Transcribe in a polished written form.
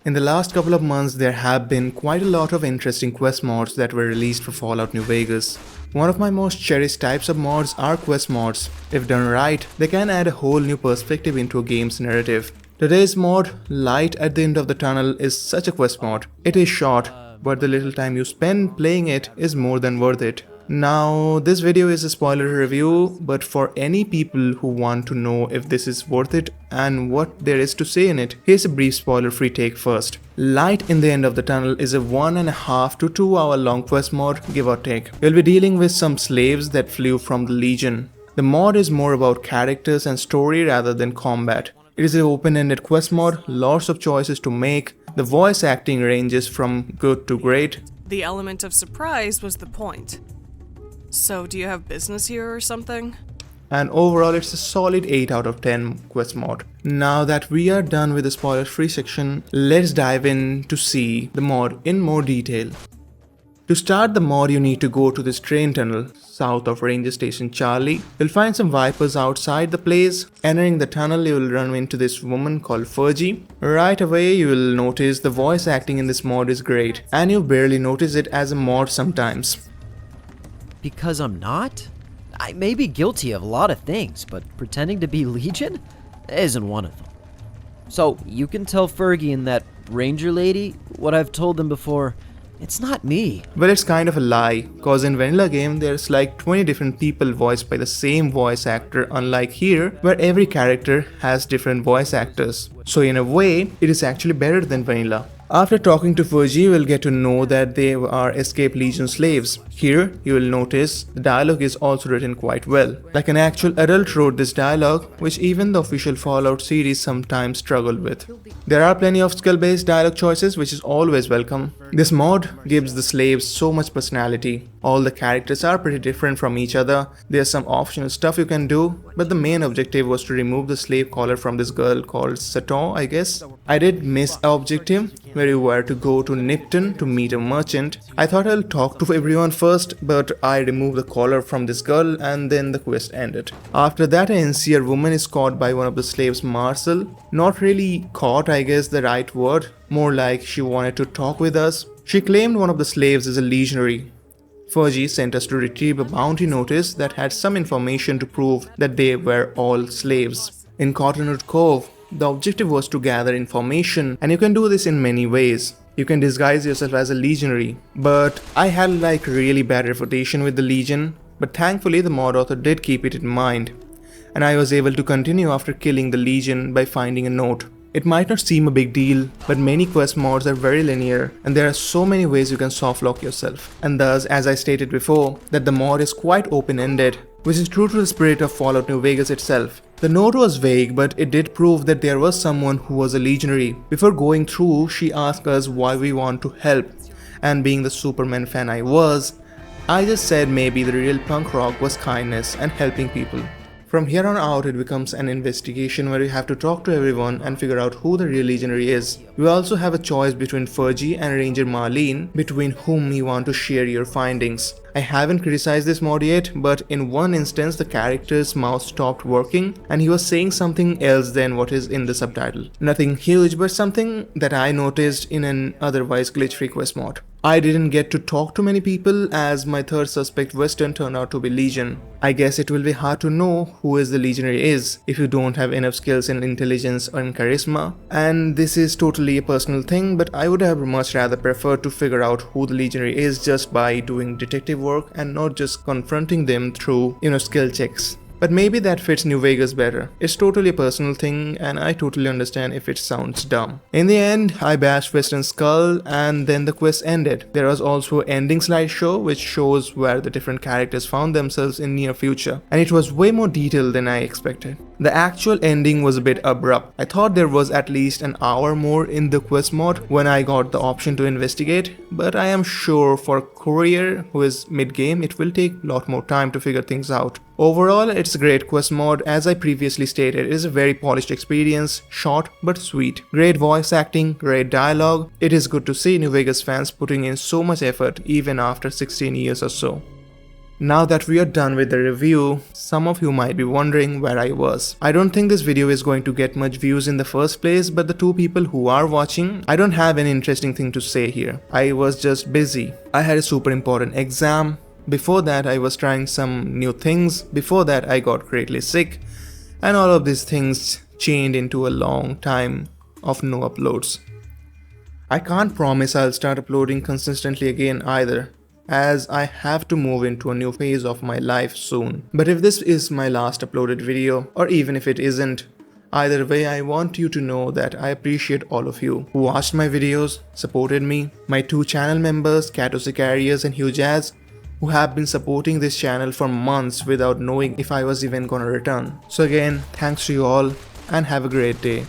In the last couple of months, there have been quite a lot of interesting quest mods that were released for Fallout New Vegas. One of my most cherished types of mods are quest mods. If done right, they can add a whole new perspective into a game's narrative. Today's mod, Light at the End of the Tunnel, is such a quest mod. It is short, but the little time you spend playing it is more than worth it. Now, this video is a spoiler review, but for any people who want to know if this is worth it and what there is to say in it, here's a brief spoiler-free take first. Light in the End of the Tunnel is a 1.5 to 2 hour long quest mod, give or take. You'll be dealing with some slaves that flew from the Legion. The mod is more about characters and story rather than combat. It is an open-ended quest mod, lots of choices to make. The voice acting ranges from good to great. The element of surprise was the point. So, do you have business here or something? And overall it's a solid 8 out of 10 quest mod. Now that we are done with the spoiler free section, let's dive in to see the mod in more detail. To start the mod, you need to go to this train tunnel south of Ranger Station Charlie. You'll find some Vipers outside the place. Entering the tunnel, you will run into this woman called Fergie. Right away, you will notice the voice acting in this mod is great, and you barely notice it as a mod sometimes. Because I'm not? I may be guilty of a lot of things, but pretending to be Legion isn't one of them. So, you can tell Fergie and that ranger lady what I've told them before. It's not me. Well, it's kind of a lie, cause in vanilla game there's like 20 different people voiced by the same voice actor, unlike here where every character has different voice actors. So in a way, it is actually better than vanilla. After talking to Fergie, you will get to know that they are escaped Legion slaves. Here, you will notice the dialogue is also written quite well. Like an actual adult wrote this dialogue, which even the official Fallout series sometimes struggled with. There are plenty of skill-based dialogue choices, which is always welcome. This mod gives the slaves so much personality. All the characters are pretty different from each other. There's some optional stuff you can do, but the main objective was to remove the slave collar from this girl called Saton, I guess. I did miss an objective where you were to go to Nipton to meet a merchant. I thought I'll talk to everyone first, but I removed the collar from this girl and then the quest ended. After that, an NCR woman is caught by one of the slaves, Marcel. Not really caught, I guess the right word. More like she wanted to talk with us. She claimed one of the slaves is a legionary. Fergie sent us to retrieve a bounty notice that had some information to prove that they were all slaves. In Cottonwood Cove, the objective was to gather information, and you can do this in many ways. You can disguise yourself as a legionary, but I had like really bad reputation with the Legion, but thankfully the mod author did keep it in mind, and I was able to continue after killing the Legion by finding a note. It might not seem a big deal, but many quest mods are very linear and there are so many ways you can softlock yourself. And thus, as I stated before, that the mod is quite open-ended, which is true to the spirit of Fallout New Vegas itself. The note was vague, but it did prove that there was someone who was a legionary. Before going through, she asked us why we want to help, and being the Superman fan I was, I just said maybe the real punk rock was kindness and helping people. From here on out, it becomes an investigation where you have to talk to everyone and figure out who the real legionary is. You also have a choice between Fergie and Ranger Marlene, between whom you want to share your findings. I haven't criticized this mod yet, but in one instance the character's mouth stopped working and he was saying something else than what is in the subtitle. Nothing huge, but something that I noticed in an otherwise glitch-free quest mod. I didn't get to talk to many people as my third suspect Western turned out to be Legion. I guess it will be hard to know who is the legionary is if you don't have enough skills in intelligence or in charisma. And this is totally a personal thing, but I would have much rather preferred to figure out who the legionary is just by doing detective work and not just confronting them through, skill checks. But maybe that fits New Vegas better. It's totally a personal thing and I totally understand if it sounds dumb. In the end, I bashed Western's skull and then the quest ended. There was also an ending slideshow which shows where the different characters found themselves in near future, and it was way more detailed than I expected. The actual ending was a bit abrupt. I thought there was at least an hour more in the quest mod when I got the option to investigate, but I am sure for Courier, who is mid-game, it will take a lot more time to figure things out. Overall, it's a great quest mod. As I previously stated, it is a very polished experience, short but sweet. Great voice acting, great dialogue. It is good to see New Vegas fans putting in so much effort even after 16 years or so. Now that we are done with the review, some of you might be wondering where I was. I don't think this video is going to get much views in the first place, but the 2 people who are watching, I don't have any interesting thing to say here. I was just busy. I had a super important exam. Before that, I was trying some new things. Before that, I got greatly sick. And all of these things chained into a long time of no uploads. I can't promise I'll start uploading consistently again either, as I have to move into a new phase of my life soon. But if this is my last uploaded video, or even if it isn't, either way I want you to know that I appreciate all of you who watched my videos, supported me, my 2 channel members, Kato Sicarius and Hugh Jazz, who have been supporting this channel for months without knowing if I was even gonna return. So again, thanks to you all and have a great day.